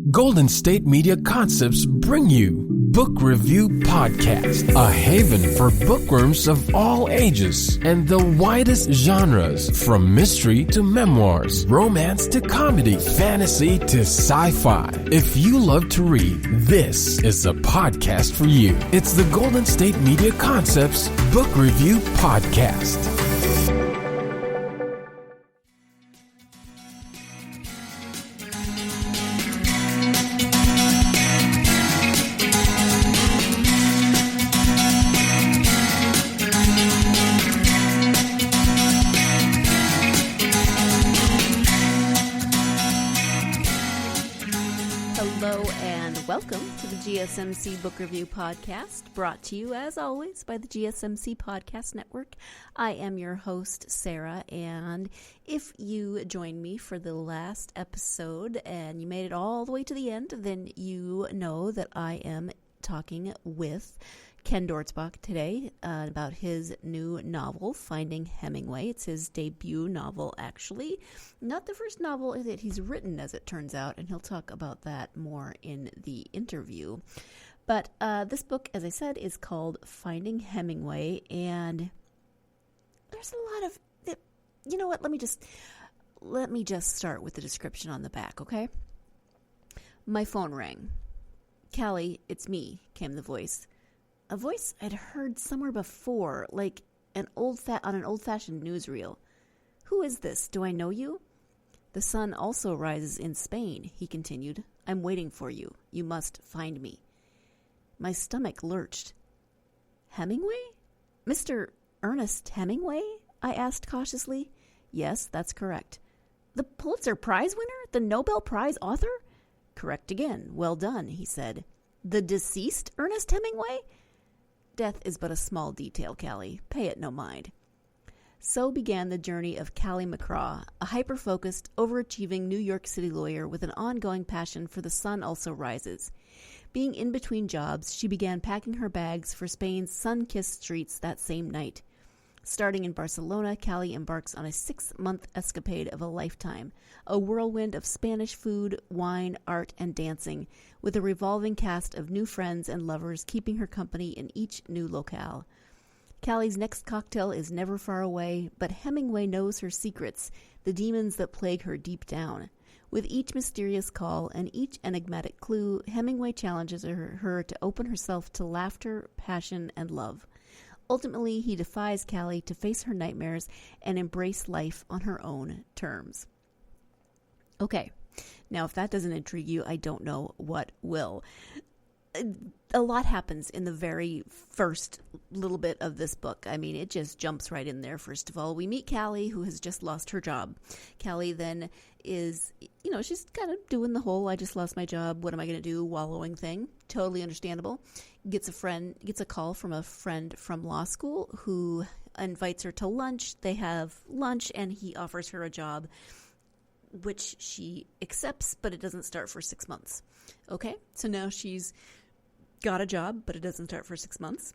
Golden State Media Concepts bring you Book Review Podcast, a haven for bookworms of all ages and the widest genres, from mystery to memoirs, romance to comedy, fantasy to sci-fi. If you love to read, this is the podcast for you. It's the Golden State Media Concepts Book Review Podcast. Welcome to the GSMC Book Review Podcast, brought to you, as always, by the GSMC Podcast Network. I am your host, Sarah, and if you joined me for the last episode and you made it all the way to the end, then you know that I am talking with Ken Dortzbach today about his new novel, Finding Hemingway. It's his debut novel, actually. Not the first novel that he's written, as it turns out, and he'll talk about that more in the interview. But this book, as I said, is called Finding Hemingway, and there's a lot of... You know what? Let me just start with the description on the back, okay? My phone rang. "Callie, it's me," came the voice. A voice I'd heard somewhere before, like on an old-fashioned newsreel. "Who is this? Do I know you?" "The sun also rises in Spain," he continued. "I'm waiting for you. You must find me." My stomach lurched. "Hemingway? Mr. Ernest Hemingway?" I asked cautiously. "Yes, that's correct." "The Pulitzer Prize winner? The Nobel Prize author?" "Correct again. Well done," he said. "The deceased Ernest Hemingway?" "Death is but a small detail, Callie. Pay it no mind." So began the journey of Callie McCraw, a hyper-focused, overachieving New York City lawyer with an ongoing passion for The Sun Also Rises. Being in between jobs, she began packing her bags for Spain's sun-kissed streets that same night. Starting in Barcelona, Callie embarks on a 6-month escapade of a lifetime, a whirlwind of Spanish food, wine, art, and dancing, with a revolving cast of new friends and lovers keeping her company in each new locale. Callie's next cocktail is never far away, but Hemingway knows her secrets, the demons that plague her deep down. With each mysterious call and each enigmatic clue, Hemingway challenges her to open herself to laughter, passion, and love. Ultimately, he defies Callie to face her nightmares and embrace life on her own terms. Okay, now if that doesn't intrigue you, I don't know what will. A lot happens in the very first little bit of this book. I mean, it just jumps right in there. First of all, we meet Callie, who has just lost her job. Callie then is, she's kind of doing the whole, I just lost my job, what am I going to do, wallowing thing. Totally understandable. Gets a call from a friend from law school who invites her to lunch. They have lunch, and he offers her a job, which she accepts, but it doesn't start for 6 months. Okay, so now she's got a job, but it doesn't start for 6 months.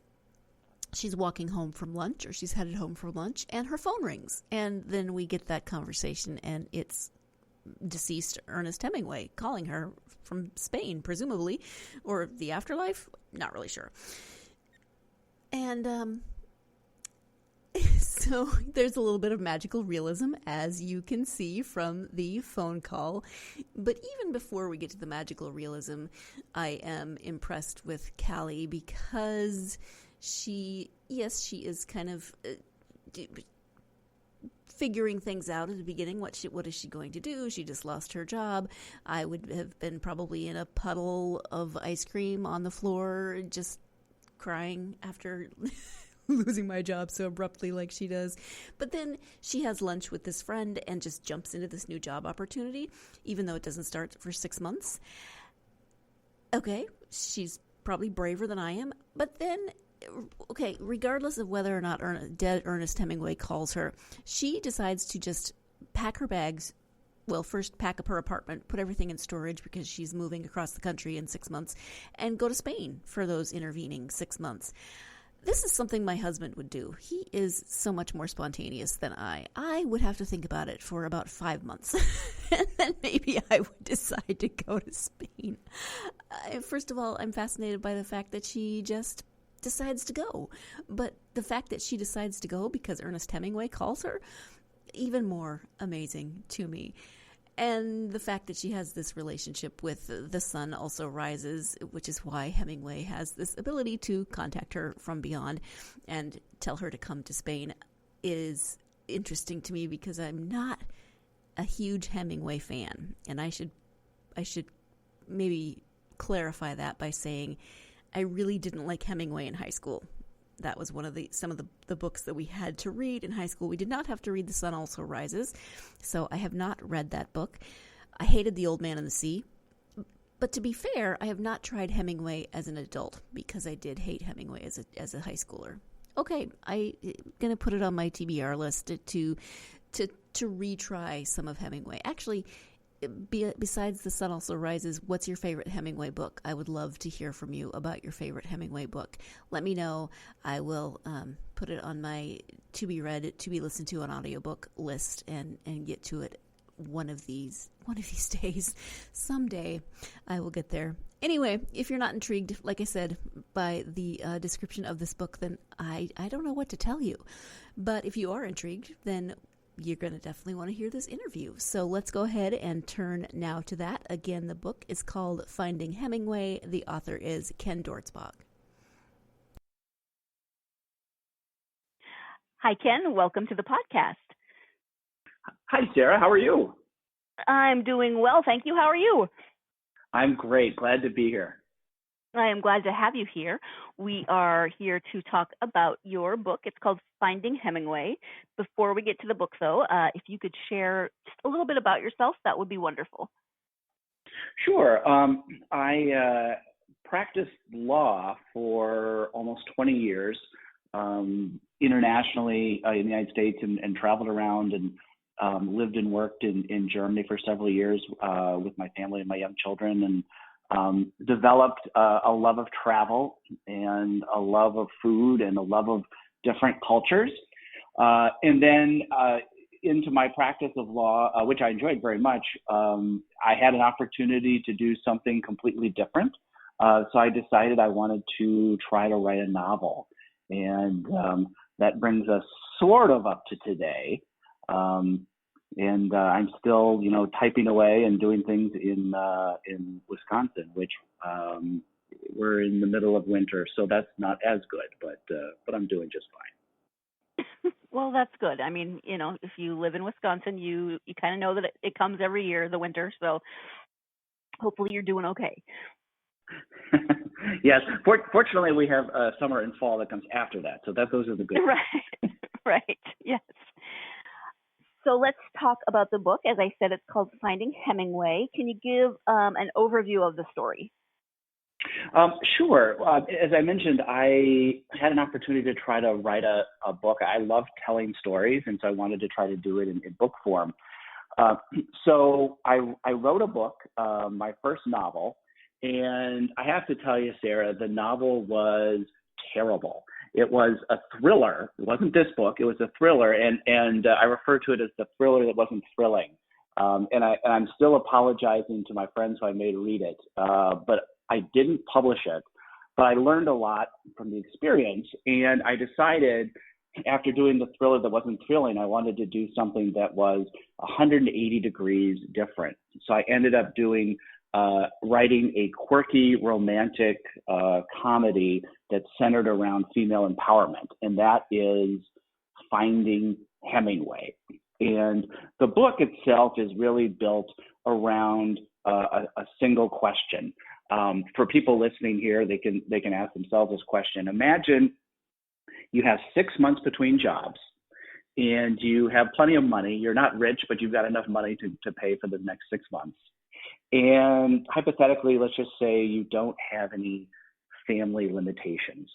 She's walking home from lunch, or she's headed home from lunch, and her phone rings. And then we get that conversation, and it's deceased Ernest Hemingway calling her from Spain, presumably, or the afterlife. Not really sure. And so there's a little bit of magical realism, as you can see from the phone call. But even before we get to the magical realism, I am impressed with Callie because she is kind of figuring things out at the beginning. What is she going to do? She just lost her job. I would have been probably in a puddle of ice cream on the floor, just crying after losing my job so abruptly like she does. But then she has lunch with this friend and just jumps into this new job opportunity, even though it doesn't start for 6 months. Okay, she's probably braver than I am. But then, okay, regardless of whether or not dead Ernest Hemingway calls her, she decides to just pack her bags. Well, first pack up her apartment, put everything in storage because she's moving across the country in 6 months, and go to Spain for those intervening 6 months. this is something my husband would do. He is so much more spontaneous than I. I would have to think about it for about 5 months, and then maybe I would decide to go to Spain. First of all, I'm fascinated by the fact that she just decides to go. But the fact that she decides to go because Ernest Hemingway calls her, even more amazing to me. And the fact that she has this relationship with The Sun Also Rises, which is why Hemingway has this ability to contact her from beyond and tell her to come to Spain, is interesting to me because I'm not a huge Hemingway fan. And I should maybe clarify that by saying I really didn't like Hemingway in high school. That was some of the books that we had to read in high school. We did not have to read The Sun Also Rises, so I have not read that book. I hated The Old Man and the Sea. But to be fair, I have not tried Hemingway as an adult because I did hate Hemingway as a high schooler. Okay, I'm going to put it on my TBR list to retry some of Hemingway. Actually, besides The Sun Also Rises, what's your favorite Hemingway book? I would love to hear from you about your favorite Hemingway book. Let me know. I will put it on my to be read, to be listened to on audiobook list and get to it one of these days. Someday I will get there. Anyway, if you're not intrigued, like I said, by the description of this book, then I don't know what to tell you. But if you are intrigued, then you're going to definitely want to hear this interview. So let's go ahead and turn now to that. Again, the book is called Finding Hemingway. The author is Ken Dortzbach. Hi, Ken. Welcome to the podcast. Hi, Sarah. How are you? I'm doing well. Thank you. How are you? I'm great. Glad to be here. I am glad to have you here. We are here to talk about your book. It's called Finding Hemingway. Before we get to the book, though, if you could share just a little bit about yourself, that would be wonderful. Sure. I practiced law for almost 20 years internationally in the United States and traveled around and lived and worked in Germany for several years with my family and my young children, and developed a love of travel and a love of food and a love of different cultures. And then into my practice of law, which I enjoyed very much, I had an opportunity to do something completely different. So I decided I wanted to try to write a novel. And that brings us sort of up to today. And I'm still, typing away and doing things in Wisconsin, which we're in the middle of winter, so that's not as good. But I'm doing just fine. Well, that's good. I mean, if you live in Wisconsin, you kind of know that it comes every year, the winter. So hopefully you're doing okay. Yes. Fortunately, we have summer and fall that comes after that. So those are the good. Right. Right. Yes. So let's talk about the book. As I said, it's called Finding Hemingway. Can you give an overview of the story? Sure. As I mentioned, I had an opportunity to try to write a book. I love telling stories, and so I wanted to try to do it in book form. So I wrote a book, my first novel, and I have to tell you, Sarah, the novel was terrible. It was a thriller. It wasn't this book. It was a thriller, and I refer to it as the thriller that wasn't thrilling. And I'm still apologizing to my friends who I made read it, but I didn't publish it. But I learned a lot from the experience, and I decided after doing the thriller that wasn't thrilling, I wanted to do something that was 180 degrees different. So I ended up writing a quirky, romantic comedy that's centered around female empowerment, and that is Finding Hemingway. And the book itself is really built around a single question. For people listening here, they can ask themselves this question. Imagine you have 6 months between jobs, and you have plenty of money. You're not rich, but you've got enough money to pay for the next 6 months. And hypothetically, let's just say you don't have any family limitations.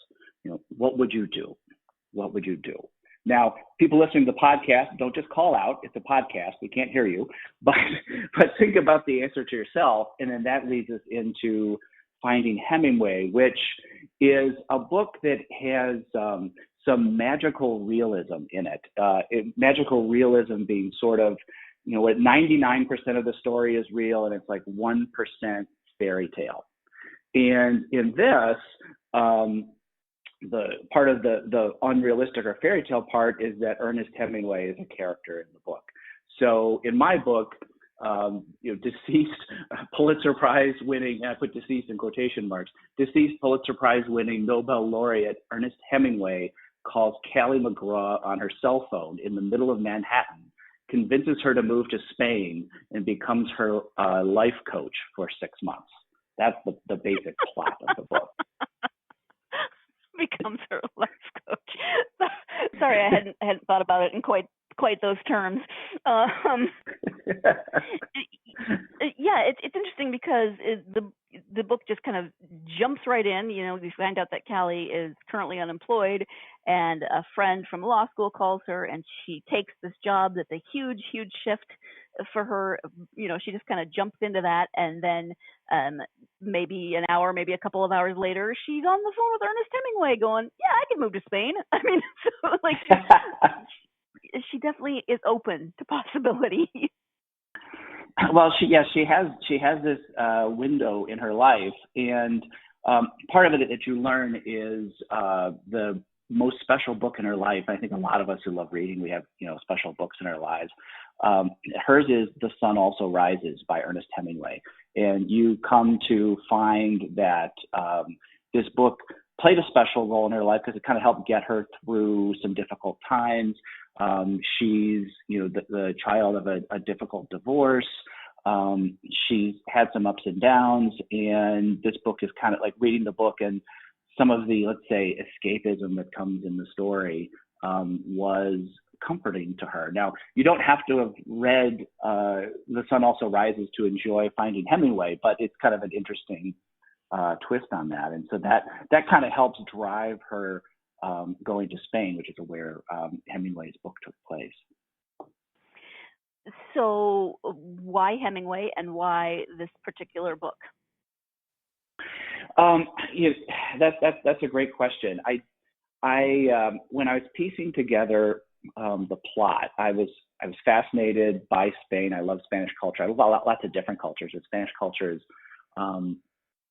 What would you do? What would you do? Now, people listening to the podcast, don't just call out. It's a podcast. We can't hear you. But think about the answer to yourself. And then that leads us into Finding Hemingway, which is a book that has some magical realism in it. Magical realism being sort of, what 99% of the story is real and it's like 1% fairy tale. And in this, the part of the unrealistic or fairy tale part is that Ernest Hemingway is a character in the book. So in my book, deceased Pulitzer Prize winning, I put deceased in quotation marks, deceased Pulitzer Prize winning Nobel laureate Ernest Hemingway calls Callie McGraw on her cell phone in the middle of Manhattan, convinces her to move to Spain, and becomes her life coach for 6 months. That's the basic plot of the book. Becomes her life coach. Sorry, I hadn't thought about it in quite those terms. Yeah, it's interesting because the book just kind of jumps right in. We find out that Callie is currently unemployed, and a friend from law school calls her, and she takes this job that's a huge shift for her. She just kind of jumps into that, and then maybe an hour, maybe a couple of hours later, she's on the phone with Ernest Hemingway going, yeah, I can move to Spain. I mean, so like she definitely is open to possibility. Well, she has this window in her life, and part of it that you learn is the most special book in her life. I think a lot of us who love reading, we have special books in our lives. Hers is The Sun Also Rises by Ernest Hemingway, and you come to find that this book played a special role in her life because it kind of helped get her through some difficult times. She's the child of a difficult divorce. She's had some ups and downs, and this book is kind of like reading the book, and some of the, let's say, escapism that comes in the story was comforting to her. Now, you don't have to have read The Sun Also Rises to enjoy Finding Hemingway, but it's kind of an interesting twist on that. And so that kind of helps drive her going to Spain, which is where Hemingway's book took place. So why Hemingway and why this particular book? That's a great question. I when I was piecing together the plot, I was fascinated by Spain. I love Spanish culture. I love lots of different cultures, but Spanish culture is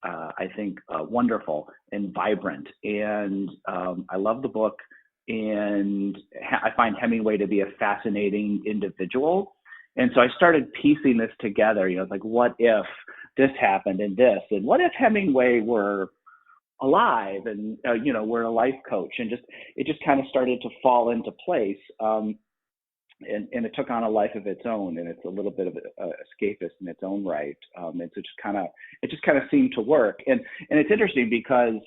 I think wonderful and vibrant. And I love the book, and I find Hemingway to be a fascinating individual. And so I started piecing this together. It's like, what if this happened and this, and what if Hemingway were alive and were a life coach, and it just kind of started to fall into place. And it took on a life of its own, and it's a little bit of escapist in its own right. And so it just kind of seemed to work. And it's interesting because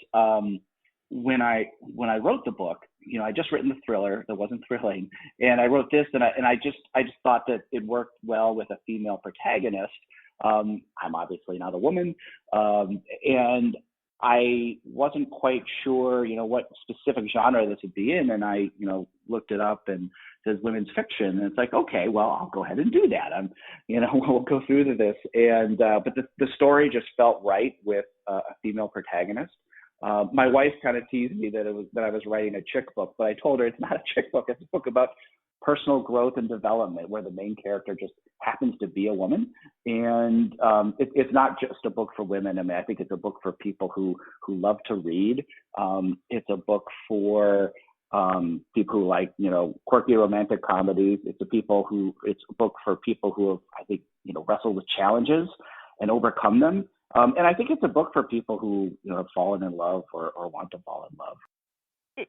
when I wrote the book, I just written the thriller that wasn't thrilling, and I wrote this, and I just thought that it worked well with a female protagonist. I'm obviously not a woman, and I wasn't quite sure, what specific genre this would be in, and I, looked it up, and it says women's fiction, and it's like, okay, well, I'll go ahead and do that. We'll go through this, and but the story just felt right with a female protagonist. My wife kind of teased me that I was writing a chick book, but I told her it's not a chick book. It's a book about personal growth and development, where the main character just happens to be a woman. And it's not just a book for women. I mean, I think it's a book for people who love to read. It's a book for people who like, quirky romantic comedies. It's a book for people who have, I think, wrestled with challenges and overcome them. And I think it's a book for people who, have fallen in love or want to fall in love.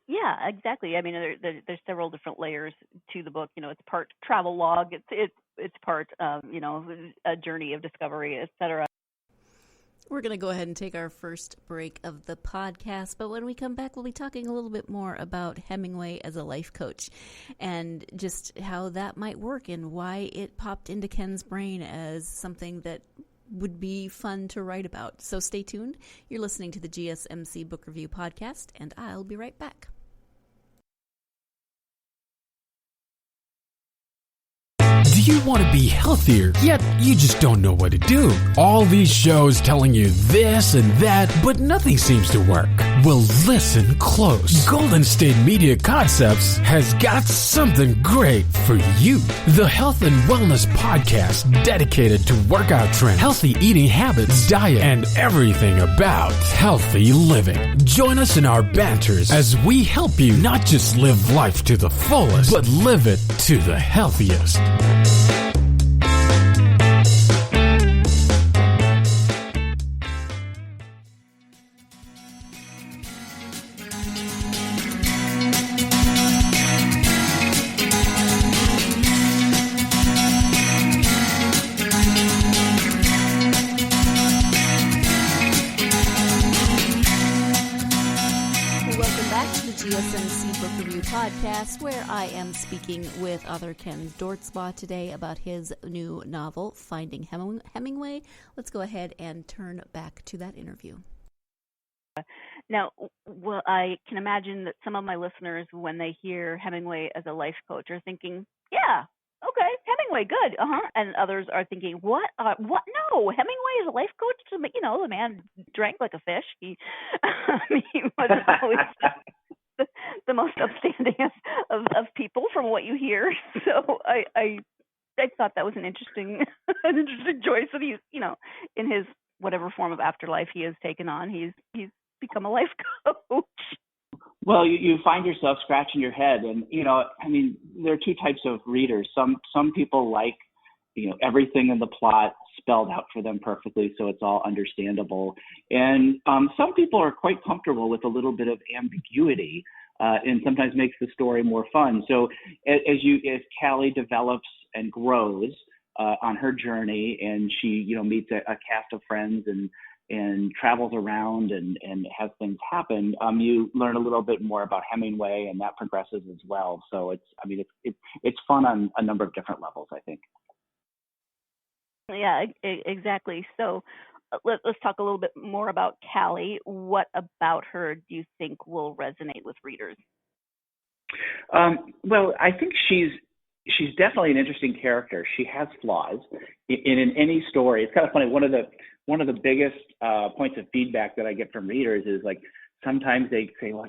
Yeah, exactly. I mean, there's several different layers to the book. It's part travel log. It's part, a journey of discovery, etc. We're going to go ahead and take our first break of the podcast, but when we come back, we'll be talking a little bit more about Hemingway as a life coach and just how that might work and why it popped into Ken's brain as something that would be fun to write about. So stay tuned. You're listening to the GSMC Book Review Podcast, and I'll be right back. Do you want to be healthier, yet you just don't know what to do? All these shows telling you this and that, but nothing seems to work. Well, listen close. Golden State Media Concepts has got something great for you. The Health and Wellness Podcast dedicated to workout trends, healthy eating habits, diet, and everything about healthy living. Join us in our banters as we help you not just live life to the fullest, but live it to the healthiest. GSMC Book Review Podcast, where I am speaking with author Ken Dortzbach today about his new novel, Finding Hemingway. Let's go ahead and turn back to that interview. Now, well, I can imagine that some of my listeners, when they hear Hemingway as a life coach, are thinking, yeah, okay, Hemingway, good, and others are thinking, what? No, Hemingway is a life coach. The man drank like a fish. He wasn't always the most upstanding of people from what you hear. So I thought that was an interesting choice that he's, in his whatever form of afterlife he has taken on, he's become a life coach. Well, you find yourself scratching your head, and there are two types of readers. Some people like everything in the plot spelled out for them perfectly, so it's all understandable. And some people are quite comfortable with a little bit of ambiguity, and sometimes makes the story more fun. So as Callie develops and grows on her journey, and she meets a cast of friends and travels around and has things happen, you learn a little bit more about Hemingway, and that progresses as well. So it's fun on a number of different levels, I think. Yeah, exactly. So let's talk a little bit more about Callie. What about her do you think will resonate with readers? Well, I think she's definitely an interesting character. She has flaws. In any story, it's kind of funny. One of the biggest points of feedback that I get from readers is like, sometimes they say, well,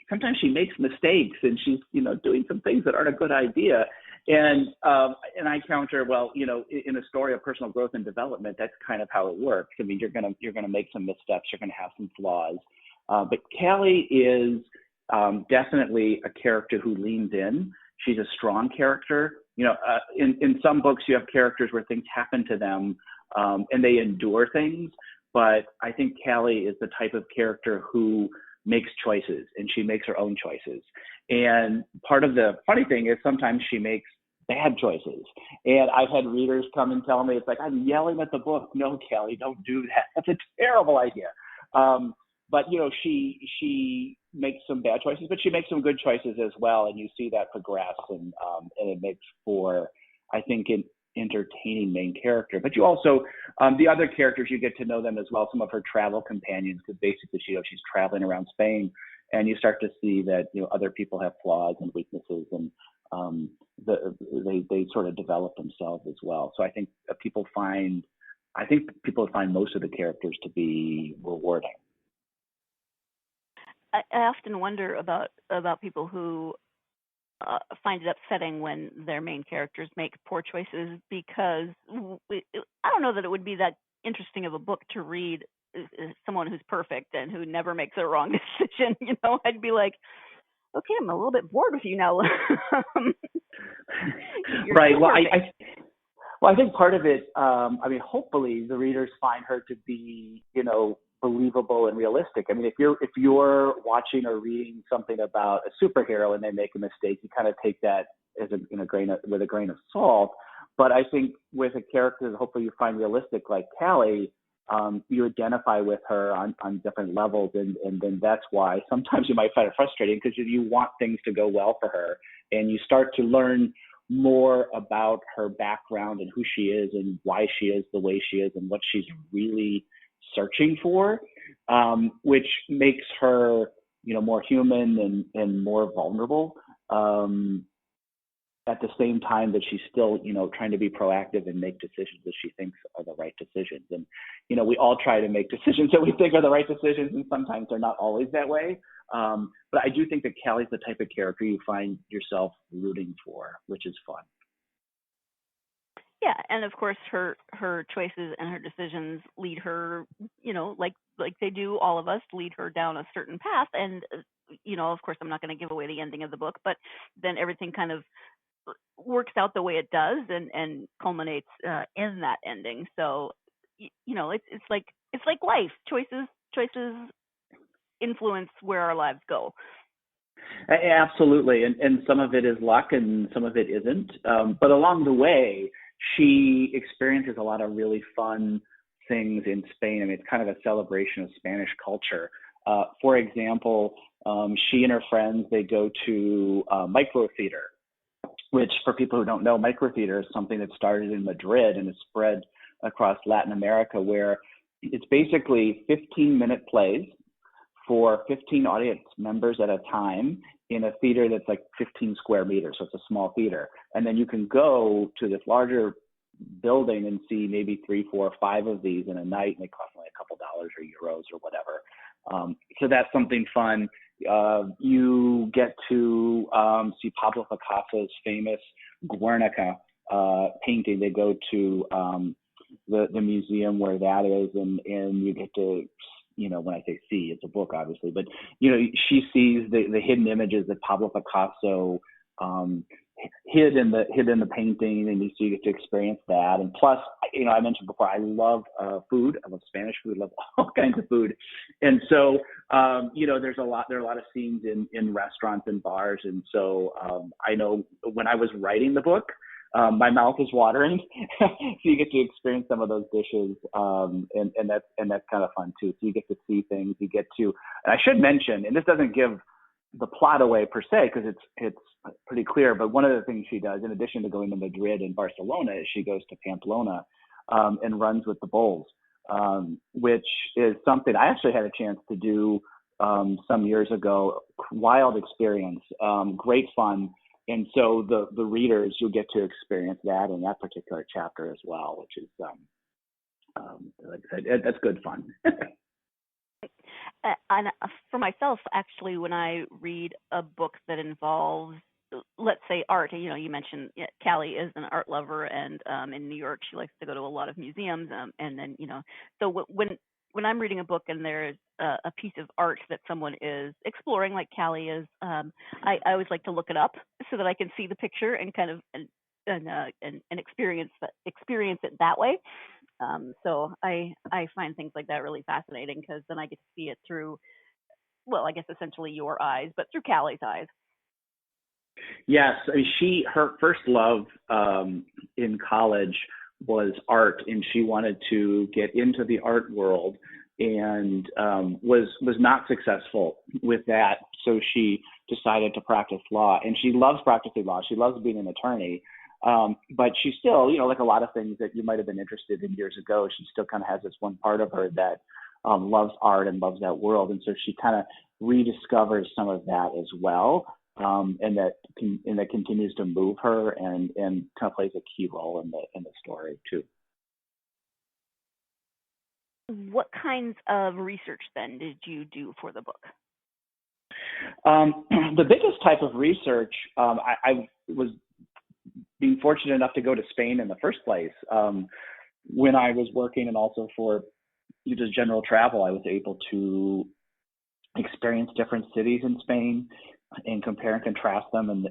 sometimes she makes mistakes and she's, doing some things that aren't a good idea. And I counter, well, in a story of personal growth and development, that's kind of how it works. I mean, you're gonna make some missteps, you're gonna have some flaws. But Callie is definitely a character who leans in. She's a strong character. In some books, you have characters where things happen to them and they endure things. But I think Callie is the type of character who makes choices, and she makes her own choices. And part of the funny thing is sometimes she makes bad choices. And I've had readers come and tell me, it's like, I'm yelling at the book. No, Callie, don't do that. That's a terrible idea. But she makes some bad choices, but she makes some good choices as well. And you see that progress, and it makes for, I think, an entertaining main character. But you also, the other characters, you get to know them as well. Some of her travel companions, because basically she's traveling around Spain, and you start to see that other people have flaws and weaknesses, and they sort of develop themselves as well. So I think people find most of the characters to be rewarding. I often wonder about people who find it upsetting when their main characters make poor choices, because I don't know that it would be that interesting of a book to read someone who's perfect and who never makes a wrong decision. I'd be like, okay, I'm a little bit bored with you now. Right. Well, I think part of it, hopefully the readers find her to be, believable and realistic. I mean, if you're watching or reading something about a superhero and they make a mistake, you kind of take that as with a grain of salt. But I think with a character that hopefully you find realistic, like Callie, you identify with her on different levels, and then that's why sometimes you might find it frustrating, because you want things to go well for her, and you start to learn more about her background and who she is and why she is the way she is and what she's really searching for, which makes her, more human and more vulnerable. And at the same time that she's still, trying to be proactive and make decisions that she thinks are the right decisions. And, we all try to make decisions that we think are the right decisions, and sometimes they're not always that way. But I do think that Callie's the type of character you find yourself rooting for, which is fun. Yeah, and of course her choices and her decisions lead her, like they do all of us, lead her down a certain path. And of course, I'm not going to give away the ending of the book, but then everything kind of works out the way it does and culminates in that ending. So it's like life. Choices influence where our lives go. Absolutely, and some of it is luck and some of it isn't. But along the way, she experiences a lot of really fun things in Spain. I mean, it's kind of a celebration of Spanish culture. For example, she and her friends, they go to micro theater, which for people who don't know, micro theater is something that started in Madrid and has spread across Latin America, where it's basically 15-minute plays for 15 audience members at a time in a theater that's like 15 square meters. So it's a small theater. And then you can go to this larger building and see maybe 3, 4, 5 of these in a night, and they cost only a couple dollars or euros or whatever. So that's something fun. You get to see Pablo Picasso's famous Guernica painting. They go to the museum where that is, and you get to, when I say see, it's a book, obviously, but, she sees the hidden images that Pablo Picasso hid in the painting, and you get to experience that. And plus, I mentioned before, I love food. I love Spanish food. I love all kinds of food. And so, there are a lot of scenes in restaurants and bars. And so I know when I was writing the book, my mouth is watering. So you get to experience some of those dishes, and that's kind of fun too. So you get to see things. You get to, and I should mention, and this doesn't give the plot away per se because it's pretty clear. But one of the things she does, in addition to going to Madrid and Barcelona, is she goes to Pamplona and runs with the bulls, which is something I actually had a chance to do some years ago. Wild experience, great fun. And so the readers, you'll get to experience that in that particular chapter as well, which is, like I said, that's good fun. And for myself, actually, when I read a book that involves, let's say, art, you mentioned Callie is an art lover, and in New York, she likes to go to a lot of museums. And then, so when I'm reading a book and there's a piece of art that someone is exploring, like Callie is, I always like to look it up so that I can see the picture and kind of and experience it that way. So I find things like that really fascinating because then I get to see it through, well, I guess essentially your eyes, but through Callie's eyes. Yes, I mean, her first love in college was art, and she wanted to get into the art world, and was not successful with that. So she decided to practice law, and she loves practicing law. She loves being an attorney, but she still, like a lot of things that you might have been interested in years ago, she still kind of has this one part of her that loves art and loves that world, and so she kind of rediscovers some of that as well. And that continues to move her and kind of plays a key role in the story too. What kinds of research then did you do for the book? The biggest type of research, I was being fortunate enough to go to Spain in the first place. When I was working and also for just general travel, I was able to experience different cities in Spain and compare and contrast them. And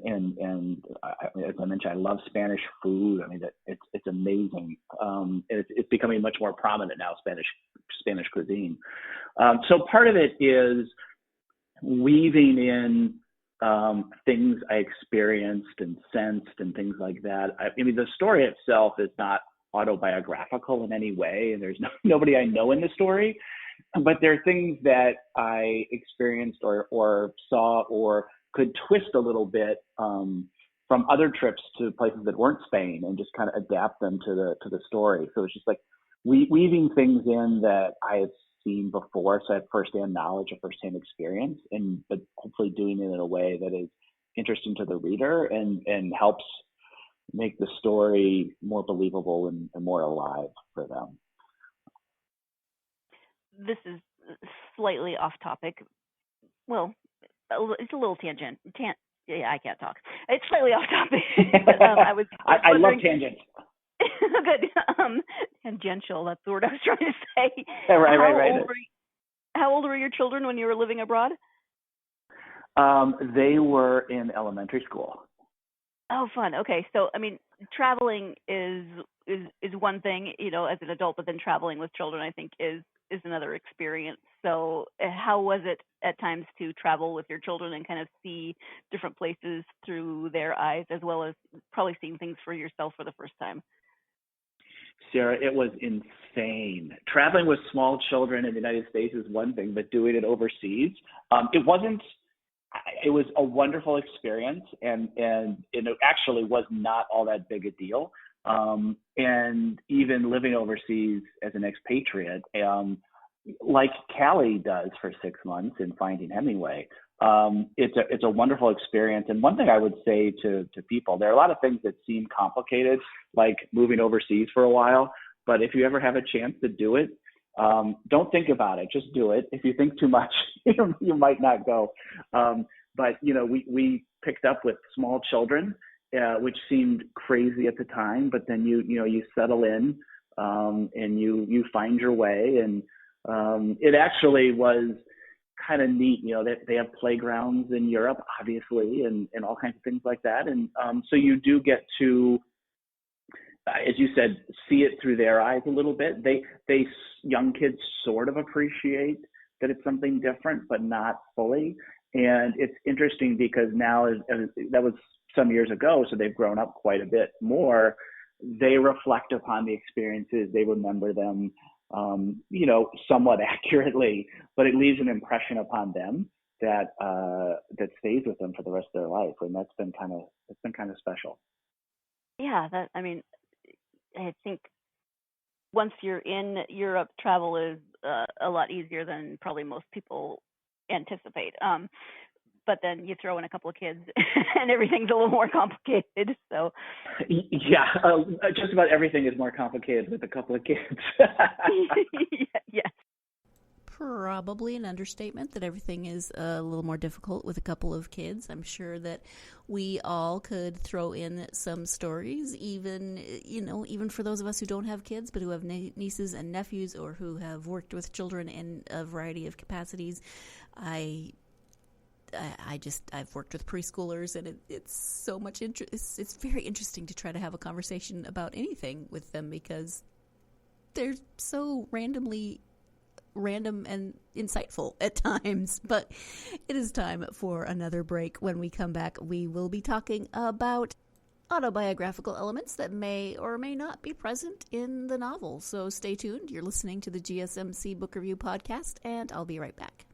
as I mentioned, I love Spanish food. I mean, it's amazing. It's becoming much more prominent now, Spanish cuisine. So part of it is weaving in things I experienced and sensed and things like that. I mean, the story itself is not autobiographical in any way, and there's nobody I know in the story. But there are things that I experienced or saw or could twist a little bit from other trips to places that weren't Spain and just kind of adapt them to the story. So it's just like weaving things in that I had seen before, so I had firsthand knowledge or firsthand experience, but hopefully doing it in a way that is interesting to the reader and helps make the story more believable and more alive for them. This is slightly off topic. Well, it's a little tangent. Yeah, I can't talk. It's slightly off topic. But, I love tangents. Good. Tangential, that's the word I was trying to say. Yeah, right. How old were your children when you were living abroad? They were in elementary school. Oh, fun. Okay. So, I mean, traveling is one thing, as an adult, but then traveling with children, I think, is another experience. So how was it at times to travel with your children and kind of see different places through their eyes, as well as probably seeing things for yourself for the first time? Sarah, it was insane. Traveling with small children in the United States is one thing, but doing it overseas, it was a wonderful experience, and it actually was not all that big a deal. And even living overseas as an expatriate, like Callie does for 6 months in Finding Hemingway, it's a wonderful experience. And one thing I would say to people, there are a lot of things that seem complicated, like moving overseas for a while. But if you ever have a chance to do it, don't think about it. Just do it. If you think too much, you might not go. But we picked up with small children, which seemed crazy at the time. But then you settle in, and you find your way. And it actually was kind of neat. They have playgrounds in Europe, obviously, and all kinds of things like that. And so you do get to, as you said, see it through their eyes a little bit. They young kids sort of appreciate that it's something different, but not fully. And it's interesting because now, that was some years ago, so they've grown up quite a bit more. They reflect upon the experiences. They remember them, somewhat accurately, but it leaves an impression upon them that stays with them for the rest of their life. And that's been kind of special. Yeah, I think once you're in Europe, travel is a lot easier than probably most people anticipate. But then you throw in a couple of kids and everything's a little more complicated. So yeah, just about everything is more complicated with a couple of kids. Yes. Probably an understatement that everything is a little more difficult with a couple of kids. I'm sure that we all could throw in some stories, even for those of us who don't have kids, but who have nieces and nephews, or who have worked with children in a variety of capacities. I've worked with preschoolers, and it's so much interest. It's very interesting to try to have a conversation about anything with them because they're so random and insightful at times. But it is time for another break. When we come back, we will be talking about autobiographical elements that may or may not be present in the novel. So stay tuned. You're listening to the GSMC Book Review Podcast, and I'll be right back.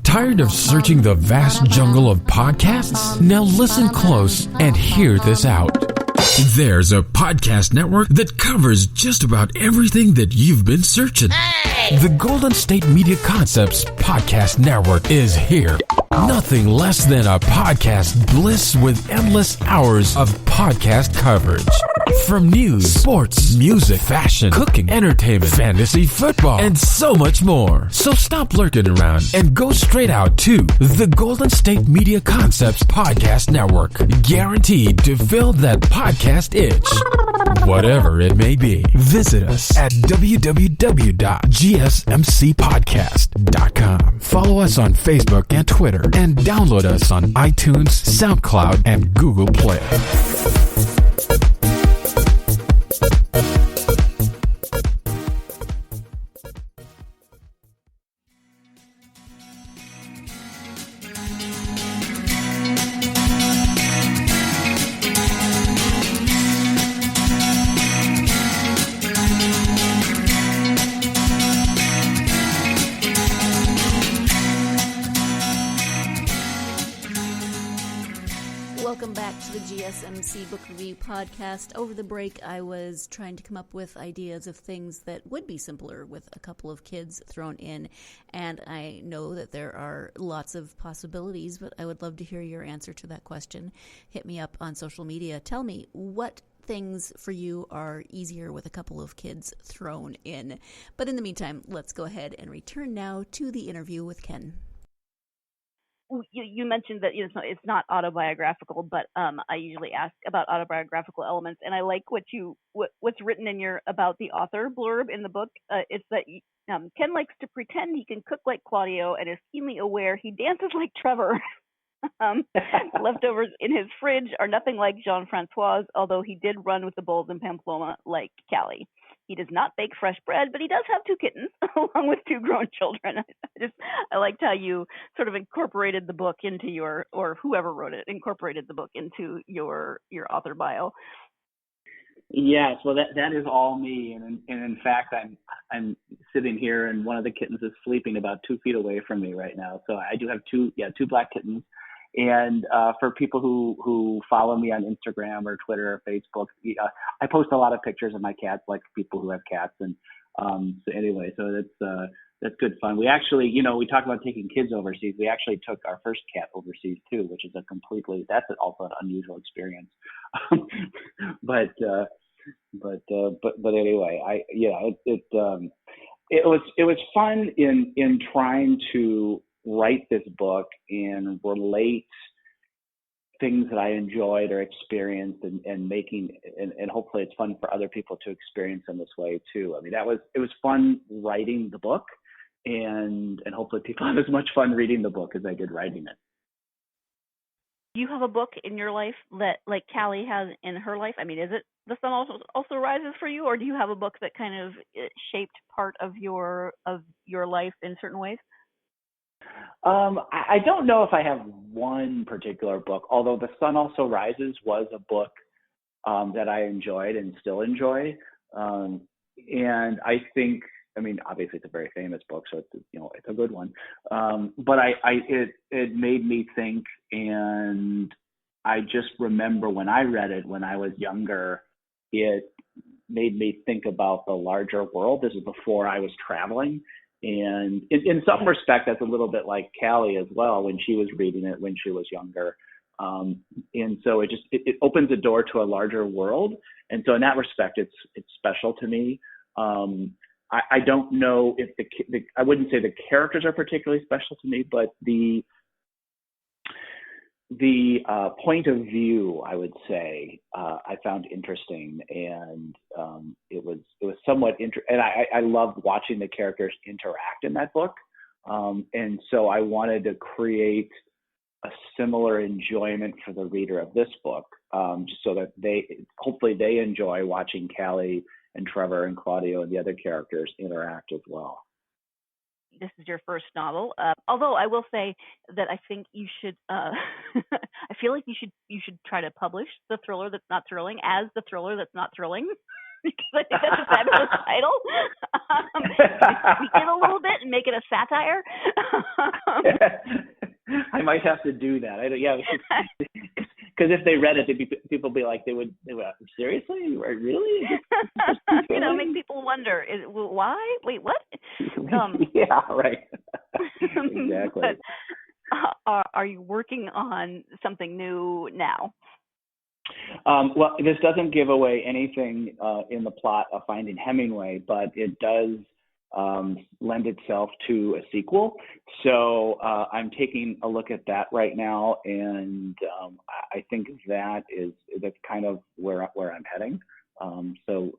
Tired of searching the vast jungle of podcasts? Now listen close and hear this out. There's a podcast network that covers just about everything that you've been searching. Hey! The Golden State Media Concepts Podcast Network is here. Nothing less than a podcast bliss with endless hours of podcast coverage. From news, sports, music, fashion, cooking, entertainment, fantasy, football, and so much more. So stop lurking around and go straight out to the Golden State Media Concepts Podcast Network. Guaranteed to fill that podcast itch. Whatever it may be. Visit us at www.gsmcpodcast.com. Follow us on Facebook and Twitter, and download us on iTunes, SoundCloud, and Google Play. the GSMC Book Review Podcast. Over the break, I was trying to come up with ideas of things that would be simpler with a couple of kids thrown in, and I know that there are lots of possibilities, but I would love to hear your answer to that question. Hit me up on social media. Tell me what things for you are easier with a couple of kids thrown in. But in the meantime, let's go ahead and return now to the interview with Ken. You mentioned that it's not autobiographical, but I usually ask about autobiographical elements, and I like what's written in your about the author blurb in the book. It's that Ken likes to pretend he can cook like Claudio and is keenly aware he dances like Trevor. Leftovers in his fridge are nothing like Jean-Francois's, although he did run with the bulls in Pamplona like Callie. He does not bake fresh bread, but he does have 2 kittens along with 2 grown children. I liked how you sort of incorporated the book into or whoever wrote it incorporated the book into your author bio. Yes, well, that is all me, and in fact, I'm sitting here, and one of the kittens is sleeping about 2 feet away from me right now. So I do have 2 black kittens. And for people who follow me on Instagram or Twitter or Facebook, I post a lot of pictures of my cats, like people who have cats. And so anyway, so that's good fun. We actually, we talk about taking kids overseas. We actually took our first cat overseas too, which is that's also an unusual experience. But anyway, it was fun in trying to write this book and relate things that I enjoyed or experienced and making, and hopefully it's fun for other people to experience in this way too. I mean, it was fun writing the book, and hopefully people have as much fun reading the book as I did writing it. Do you have a book in your life that, like Callie has in her life? I mean, is it The Sun Also Rises for you, or do you have a book that kind of shaped part of your life in certain ways? I don't know if I have one particular book, although The Sun Also Rises was a book that I enjoyed and still enjoy. And I think, obviously it's a very famous book, so it's a good one. But it made me think, and I just remember when I read it when I was younger, it made me think about the larger world. This is before I was traveling. And in some respect, that's a little bit like Callie as well, when she was reading it when she was younger. And so it opens a door to a larger world. And so in that respect, it's special to me. I don't know if I wouldn't say the characters are particularly special to me, but the point of view, I would say, I found interesting, and it was somewhat and I loved watching the characters interact in that book, and so I wanted to create a similar enjoyment for the reader of this book, just so that hopefully they enjoy watching Callie and Trevor and Claudio and the other characters interact as well. This is your first novel, although I will say that I think you should. I feel like you should try to publish The Thriller That's Not Thrilling as The Thriller That's Not Thrilling, because I think that's a fabulous title. Tweak it a little bit and make it a satire. I might have to do that. Because if they read it, people be like, they would seriously, really? Make people wonder, why? Wait, what? Yeah, right. Exactly. But, are you working on something new now? Well, this doesn't give away anything in the plot of Finding Hemingway, but it does lend itself to a sequel. So I'm taking a look at that right now, and I think that's kind of where I'm heading. So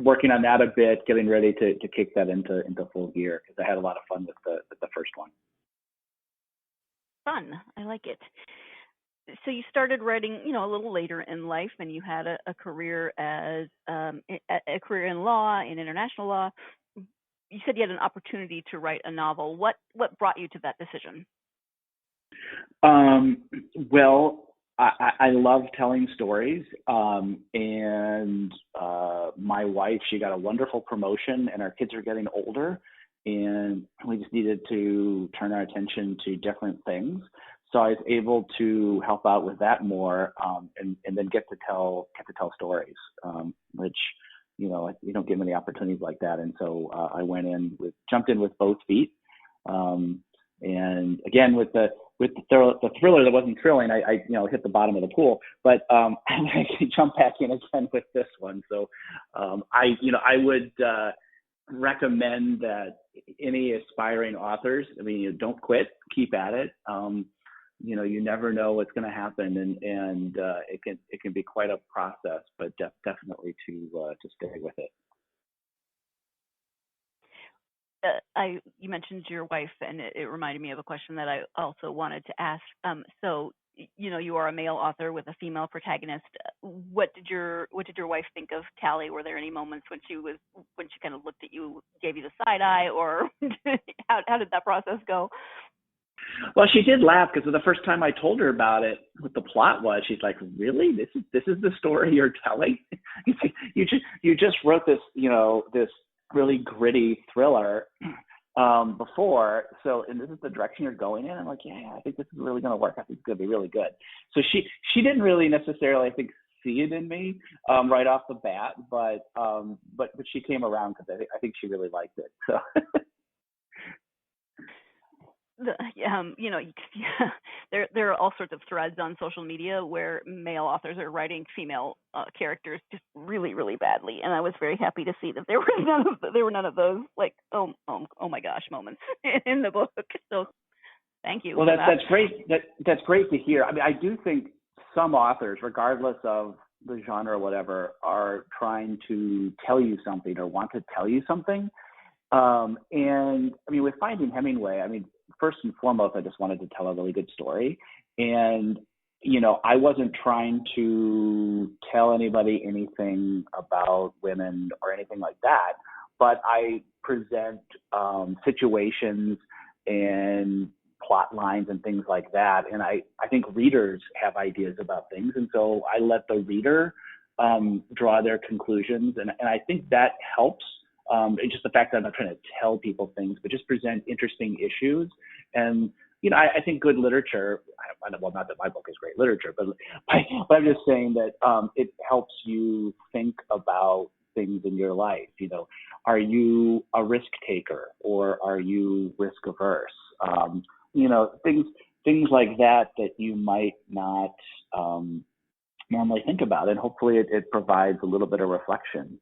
working on that a bit, getting ready to kick that into full gear, because I had a lot of fun with the first one. Fun, I like it. So you started writing, a little later in life, and you had a career as a career in law, in international law. You said you had an opportunity to write a novel. What brought you to that decision? Well, I love telling stories, and my wife, she got a wonderful promotion, and our kids are getting older, and we just needed to turn our attention to different things. So I was able to help out with that more, and then get to tell stories, which, you don't get many opportunities like that. And so I jumped in with both feet. And again, with the thriller that wasn't thrilling, I hit the bottom of the pool, but I jumped back in again with this one. So I would recommend that any aspiring authors, don't quit, keep at it. You never know what's going to happen, and it can be quite a process, but definitely to stay with it. You mentioned your wife, and it reminded me of a question that I also wanted to ask. So, you are a male author with a female protagonist. What did your wife think of Callie? Were there any moments when she kind of looked at you, gave you the side eye, or how did that process go? Well, she did laugh, because the first time I told her about it, what the plot was, she's like, "Really? This is the story you're telling? you just wrote this, this really gritty thriller before, and this is the direction you're going in?" I'm like, "Yeah, I think this is really going to work. I think it's going to be really good." So she didn't really necessarily, I think, see it in me right off the bat, but she came around, because I think she really liked it. So. There are all sorts of threads on social media where male authors are writing female characters just really, really badly, and I was very happy to see that there were none of those like oh my gosh moments in the book. So thank you. Well, that's great. That's great to hear. I do think some authors, regardless of the genre or whatever, are trying to tell you something or want to tell you something. And with Finding Hemingway, first and foremost, I just wanted to tell a really good story. And, I wasn't trying to tell anybody anything about women or anything like that, but I present situations and plot lines and things like that. And I think readers have ideas about things. And so I let the reader draw their conclusions. And I think that helps. It's just the fact that I'm not trying to tell people things, but just present interesting issues. And, I think good literature, well, not that my book is great literature, but I'm just saying that it helps you think about things in your life. Are you a risk taker, or are you risk averse? Things like that you might not normally think about. And hopefully it provides a little bit of reflection.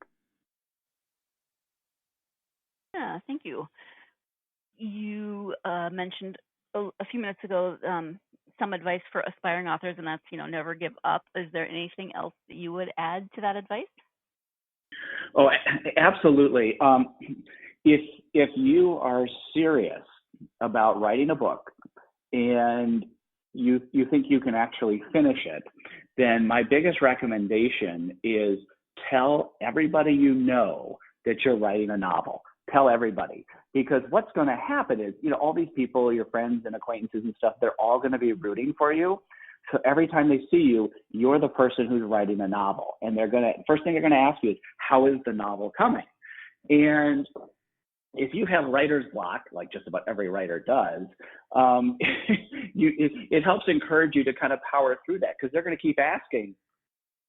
Yeah, thank you. You mentioned a few minutes ago some advice for aspiring authors, and that's, never give up. Is there anything else that you would add to that advice? Oh, absolutely. If you are serious about writing a book and you think you can actually finish it, then my biggest recommendation is tell everybody you know that you're writing a novel. Tell everybody, because what's going to happen is, all these people, your friends and acquaintances and stuff, they're all going to be rooting for you. So every time they see you, you're the person who's writing a novel, and first thing they're going to ask you is, how is the novel coming? And if you have writer's block, like just about every writer does, it helps encourage you to kind of power through that, because they're going to keep asking.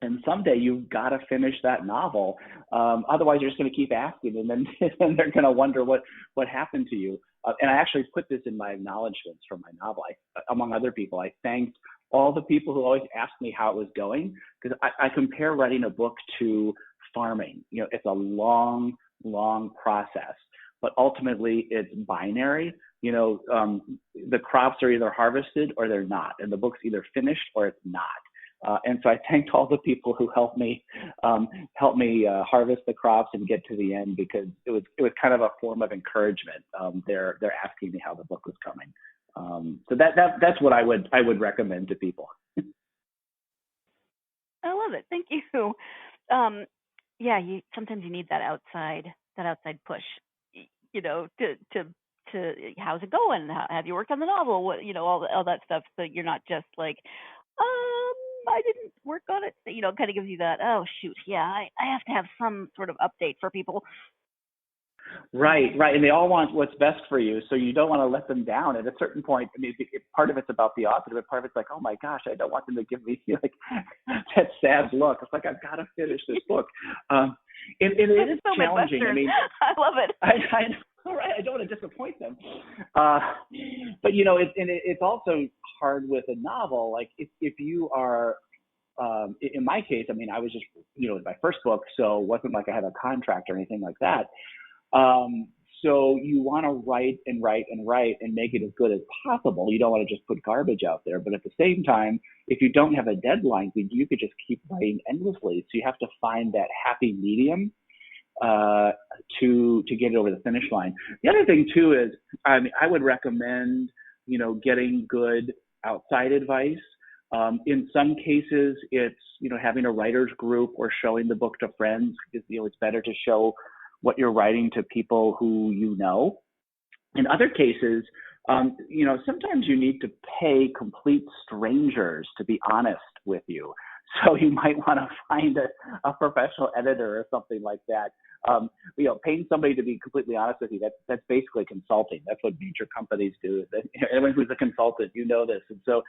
And someday you've got to finish that novel. Otherwise, you're just going to keep asking, and then they're going to wonder what happened to you. And I actually put this in my acknowledgments for my novel. Among other people, I thanked all the people who always asked me how it was going, because I compare writing a book to farming. It's a long, long process, but ultimately it's binary. The crops are either harvested or they're not, and the book's either finished or it's not. And so I thanked all the people who helped me harvest the crops and get to the end, because it was kind of a form of encouragement. They're asking me how the book was coming. So that's what I would recommend to people. I love it. Thank you. Sometimes you need that outside push, to how's it going? Have you worked on the novel? What, all that stuff. So you're not just like, I didn't work on it. Kind of gives you that, oh shoot, yeah, I have to have some sort of update for people. Right. And they all want what's best for you. So you don't want to let them down. At a certain point, I mean, part of it's about the author, but part of it's like, oh my gosh, I don't want them to give me like that sad look. It's like, I've got to finish this book. It is so challenging. I mean, I love it. I know, right? I don't want to disappoint them. But, it's also hard with a novel. Like if you are, in my case, I mean, I was just, it was my first book, so it wasn't like I had a contract or anything like that. So you want to write and make it as good as possible. You don't want to just put garbage out there. But at the same time, if you don't have a deadline, you could just keep writing endlessly. So you have to find that happy medium to get it over the finish line. The other thing too is, I would recommend, getting good outside advice. In some cases, it's, having a writer's group or showing the book to friends. It's better to show what you're writing to people who you know. In other cases, sometimes you need to pay complete strangers to be honest with you. So you might want to find a professional editor or something like that. Paying somebody to be completely honest with you, that's basically consulting. That's what major companies do. Anyone who's a consultant, this. And so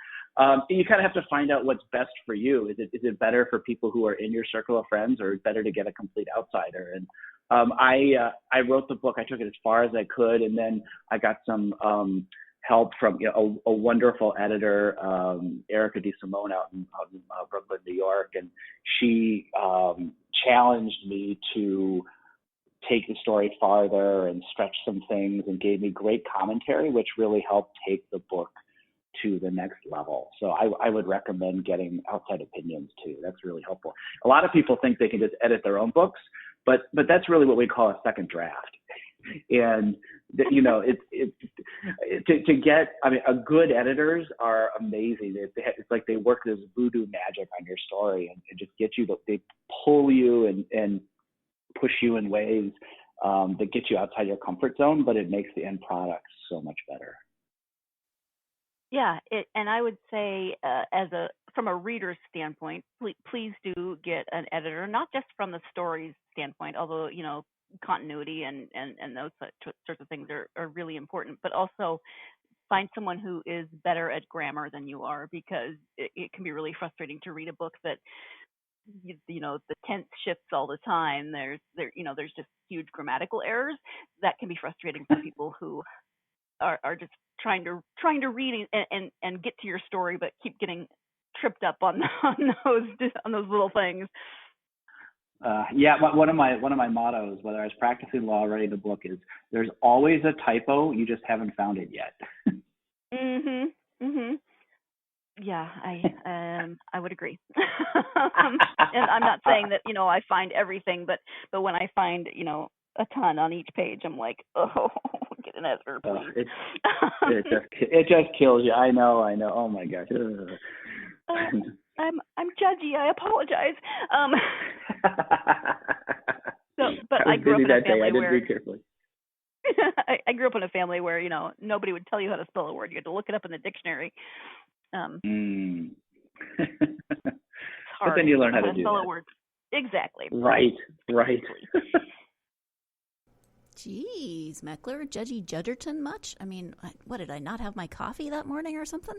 you kind of have to find out what's best for you. Is it better for people who are in your circle of friends, or is it better to get a complete outsider? And I wrote the book. I took it as far as I could, and then I got some help from a wonderful editor, Erica DeSimone out in Brooklyn, New York, and she challenged me to take the story farther and stretch some things, and gave me great commentary, which really helped take the book to the next level. So I would recommend getting outside opinions too. That's really helpful. A lot of people think they can just edit their own books, but that's really what we call a second draft. And good editors are amazing. It's like they work this voodoo magic on your story and just get you. They pull you and push you in ways that get you outside your comfort zone, but it makes the end product so much better. Yeah, and I would say from a reader's standpoint, please do get an editor, not just from the story's standpoint, although continuity and those sorts of things are really important, but also find someone who is better at grammar than you are, because it can be really frustrating to read a book that the tense shifts all the time. There's just huge grammatical errors that can be frustrating for people who are just trying to read and get to your story, but keep getting tripped up on those little things. One of my mottos, whether I was practicing law or writing a book, is there's always a typo, you just haven't found it yet. Yeah, I would agree. And I'm not saying that I find everything, but when I find a ton on each page, I'm like, oh, get an editor, please. It just kills you. I know. Oh my gosh. I'm judgy. I apologize. But I grew up in a family where I grew up in a family where nobody would tell you how to spell a word. You had to look it up in the dictionary. It's hard. But then you learn how to do spell that. A word. Exactly. Right. Geez, Meckler, Judgy Judgerton much? I mean, what, did I not have my coffee that morning or something?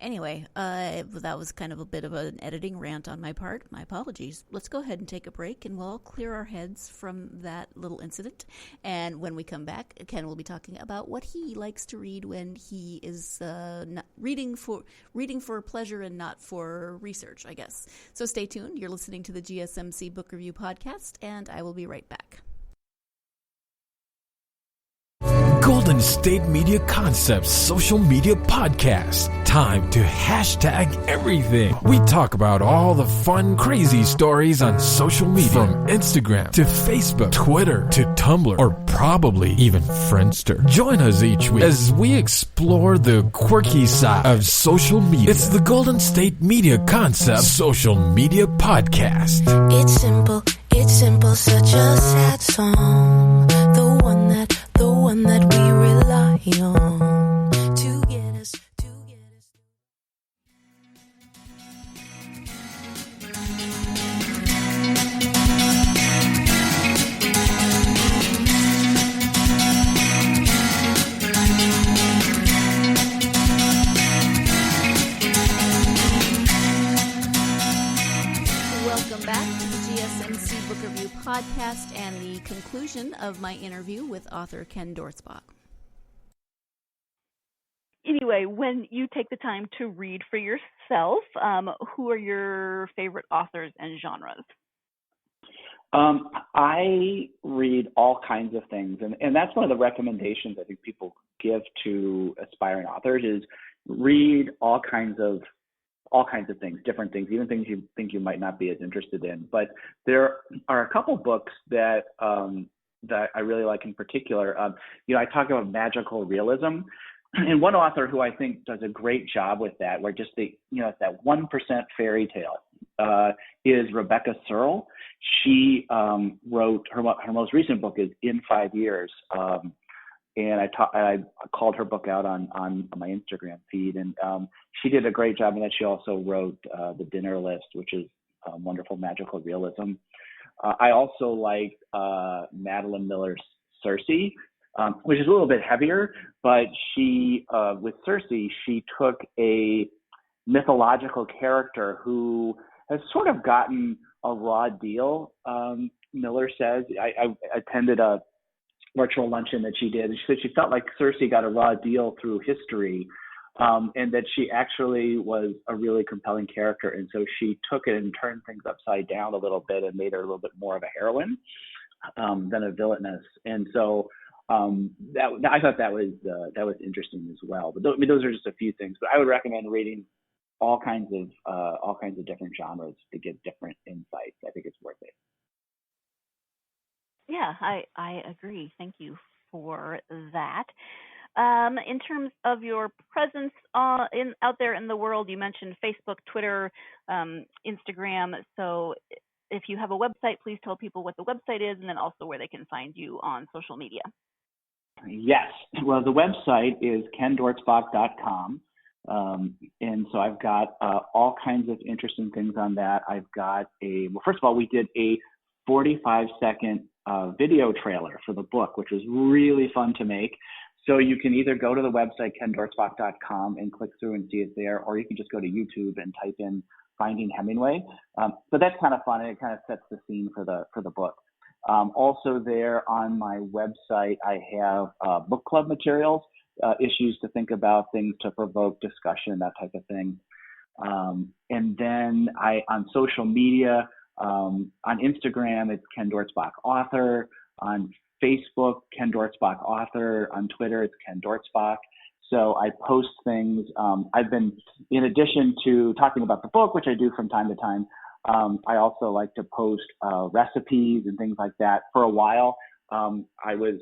Anyway, that was kind of a bit of an editing rant on my part. My apologies. Let's go ahead and take a break, and we'll clear our heads from that little incident. And when we come back, Ken will be talking about what he likes to read when he is not reading for pleasure and not for research, I guess. So stay tuned. You're listening to the GSMC Book Review Podcast, and I will be right back. Golden State Media Concepts social media podcast. Time to hashtag everything. We talk about all the fun, crazy stories on social media. From Instagram to Facebook, Twitter to Tumblr, or probably even Friendster. Join us each week as we explore the quirky side of social media. It's the Golden State Media Concepts social media podcast. It's simple, such a sad song. The one that we rely on to get us. podcast and the conclusion of my interview with author Ken Dortzbach. Anyway, when you take the time to read for yourself, who are your favorite authors and genres? I read all kinds of things, and that's one of the recommendations I think people give to aspiring authors is read all kinds of things, different things, even things you think you might not be as interested in. But there are a couple books that I really like in particular. I talk about magical realism. And one author who I think does a great job with that, where just it's that 1% fairy tale, is Rebecca Searle. She wrote her most recent book is In 5 Years, and I called her book out on my Instagram feed, and she did a great job. And then she also wrote The Dinner List, which is wonderful magical realism. I also like Madeline Miller's Circe, which is a little bit heavier, but she, with Circe, she took a mythological character who has sort of gotten a raw deal, Miller says. I attended a virtual luncheon that she did, and she said she felt like Circe got a raw deal through history, and that she actually was a really compelling character, and so she took it and turned things upside down a little bit and made her a little bit more of a heroine than a villainess. And so I thought that was interesting as well. But those are just a few things. But I would recommend reading all kinds of different genres to get different insights. I think it's worth it. Yeah, I agree. Thank you for that. In terms of your presence out there in the world, you mentioned Facebook, Twitter, Instagram. So if you have a website, please tell people what the website is and then also where they can find you on social media. Yes. Well, the website is kendortzbach.com. And so I've got all kinds of interesting things on that. I've got first of all, we did a 45-second video trailer for the book, which was really fun to make. So you can either go to the website, kendortzbach.com, and click through and see it there, or you can just go to YouTube and type in Finding Hemingway. But that's kind of fun, and it kind of sets the scene for the book. Also there on my website, I have book club materials, issues to think about, things to provoke discussion, that type of thing. And then on social media, on Instagram, it's Ken Dortzbach Author. On Facebook, Ken Dortzbach Author. On Twitter, it's Ken Dortzbach. So I post things. I've been, in addition to talking about the book, which I do from time to time, I also like to post recipes and things like that. For a while, I was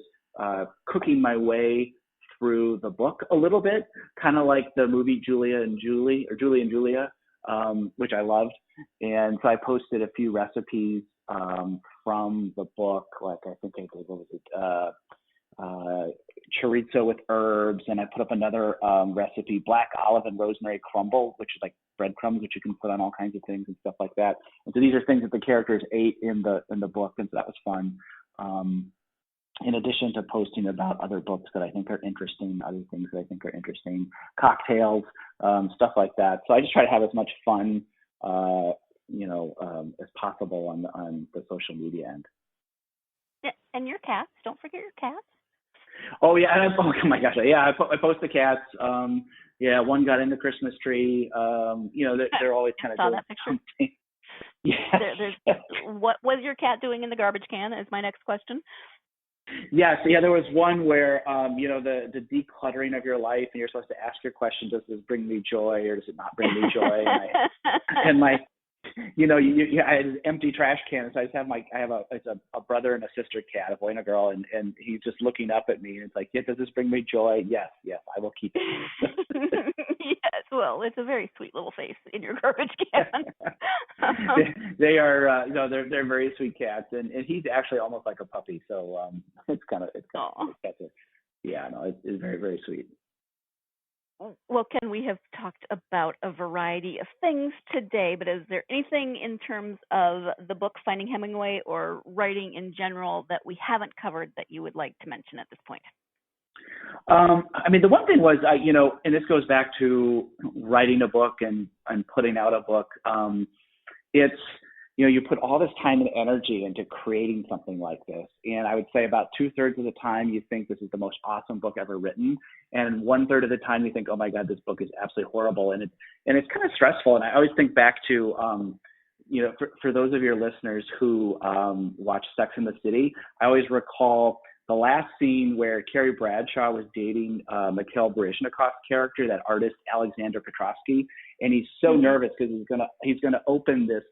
cooking my way through the book a little bit, kind of like the movie Julie and Julia, which I loved. And so I posted a few recipes from the book, like I think I did, what was it? Chorizo with herbs, and I put up another recipe, black olive and rosemary crumble, which is like breadcrumbs, which you can put on all kinds of things and stuff like that. And so these are things that the characters ate in the book, and so that was fun. In addition to posting about other books that I think are interesting, other things that I think are interesting, cocktails, stuff like that. So I just try to have as much fun, as possible on the social media end. Yeah, and your cats. Don't forget your cats. Oh yeah, oh my gosh, yeah. I post the cats. One got in the Christmas tree. They're always kind of doing that picture. something. Yeah. What was your cat doing in the garbage can? Is my next question. Yeah, so there was one where, the decluttering of your life, and you're supposed to ask your question, does this bring me joy or does it not bring me joy? I had an empty trash can, so I have a brother and a sister cat, a boy and a girl, and he's just looking up at me, and it's like, yeah, does this bring me joy? Yes, I will keep it. Yes, well, it's a very sweet little face in your garbage can. They are, they're very sweet cats, and he's actually almost like a puppy, so it's very, very sweet. Well, Ken, we have talked about a variety of things today, but is there anything in terms of the book Finding Hemingway or writing in general that we haven't covered that you would like to mention at this point? The one thing was, and this goes back to writing a book and putting out a book. It's, you put all this time and energy into creating something like this. And I would say about 2/3 of the time you think this is the most awesome book ever written. And 1/3 of the time you think, oh my God, this book is absolutely horrible. And it's kind of stressful. And I always think back to, for those of your listeners who watch Sex and the City, I always recall the last scene where Carrie Bradshaw was dating Mikhail Baryshnikov's character, that artist Alexander Petrovsky, and he's so nervous because he's gonna open this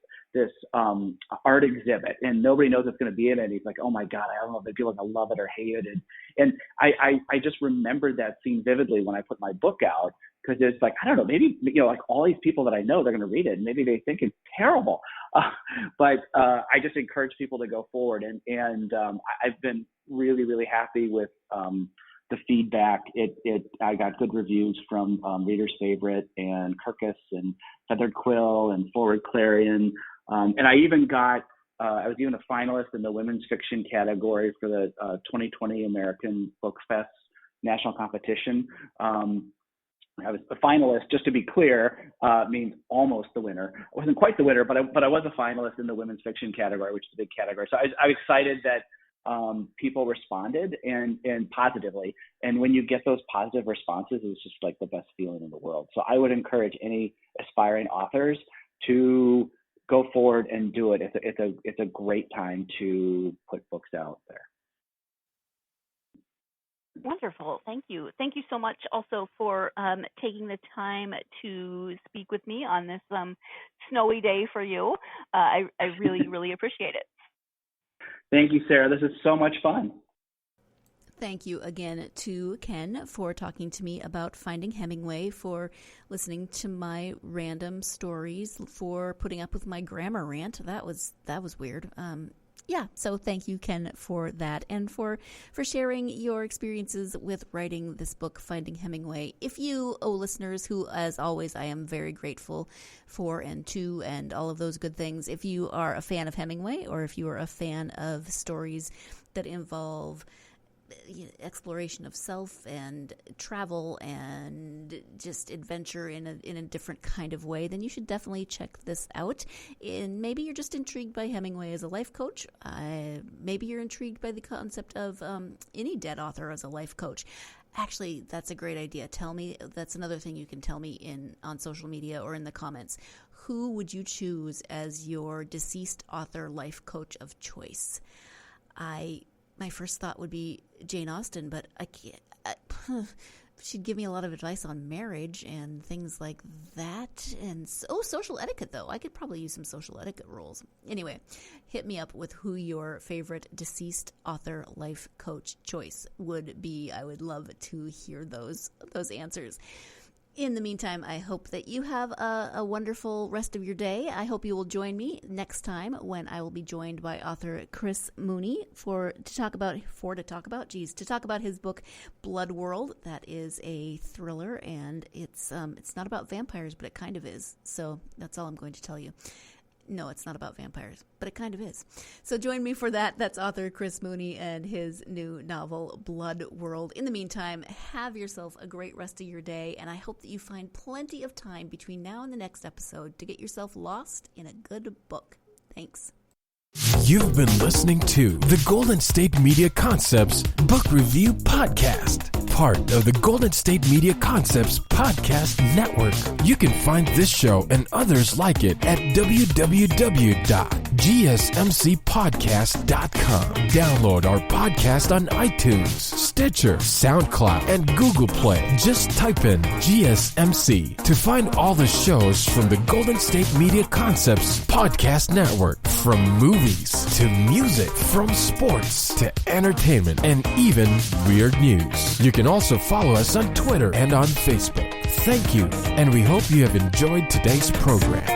art exhibit, and nobody knows what's going to be in it. And he's like, oh my God, I don't know if people are going to love it or hate it. And I just remembered that scene vividly when I put my book out, because it's like, I don't know, maybe, like all these people that I know, they're going to read it and maybe they think it's terrible. But I just encourage people to go forward. And I've been really, really happy with the feedback. I got good reviews from Reader's Favorite and Kirkus and Feathered Quill and Forward Clarion. And I even got, I was even a finalist in the women's fiction category for the 2020 American Book Fest national competition. I was a finalist, just to be clear, means almost the winner. I wasn't quite the winner, but I was a finalist in the women's fiction category, which is a big category. So I'm excited that people responded and positively. And when you get those positive responses, it's just like the best feeling in the world. So I would encourage any aspiring authors to go forward and do it. It's a great time to put books out there. Wonderful. Thank you. Thank you so much also for taking the time to speak with me on this snowy day for you. I really, really appreciate it. Thank you, Sarah. This is so much fun. Thank you again to Ken for talking to me about Finding Hemingway, for listening to my random stories, for putting up with my grammar rant. That was weird. So thank you, Ken, for that, and for sharing your experiences with writing this book, Finding Hemingway. If you, listeners, who, as always, I am very grateful for and to, and all of those good things, if you are a fan of Hemingway, or if you are a fan of stories that involve exploration of self and travel and just adventure in a different kind of way, then you should definitely check this out. And maybe you're just intrigued by Hemingway as a life coach. Maybe you're intrigued by the concept of any dead author as a life coach. Actually, that's a great idea. Tell me, that's another thing you can tell me on social media or in the comments. Who would you choose as your deceased author life coach of choice? My first thought would be Jane Austen, but I can't. She'd give me a lot of advice on marriage and things like that. And social etiquette, though. I could probably use some social etiquette rules. Anyway, hit me up with who your favorite deceased author life coach choice would be. I would love to hear those answers. In the meantime, I hope that you have a wonderful rest of your day. I hope you will join me next time when I will be joined by author Chris Mooney to talk about his book Blood World. That is a thriller, and it's not about vampires, but it kind of is. So that's all I'm going to tell you. No, it's not about vampires, but it kind of is. So join me for that. That's author Chris Mooney and his new novel, Blood World. In the meantime, have yourself a great rest of your day, and I hope that you find plenty of time between now and the next episode to get yourself lost in a good book. Thanks. You've been listening to the Golden State Media Concepts Book Review Podcast, part of the Golden State Media Concepts Podcast Network. You can find this show and others like it at www.gsmcpodcast.com. Download our podcast on iTunes, Stitcher, SoundCloud, and Google Play. Just type in GSMC to find all the shows from the Golden State Media Concepts Podcast Network, from movies to music, from sports to entertainment, and even weird news. You can also follow us on Twitter and on Facebook. Thank you, and we hope you have enjoyed today's program.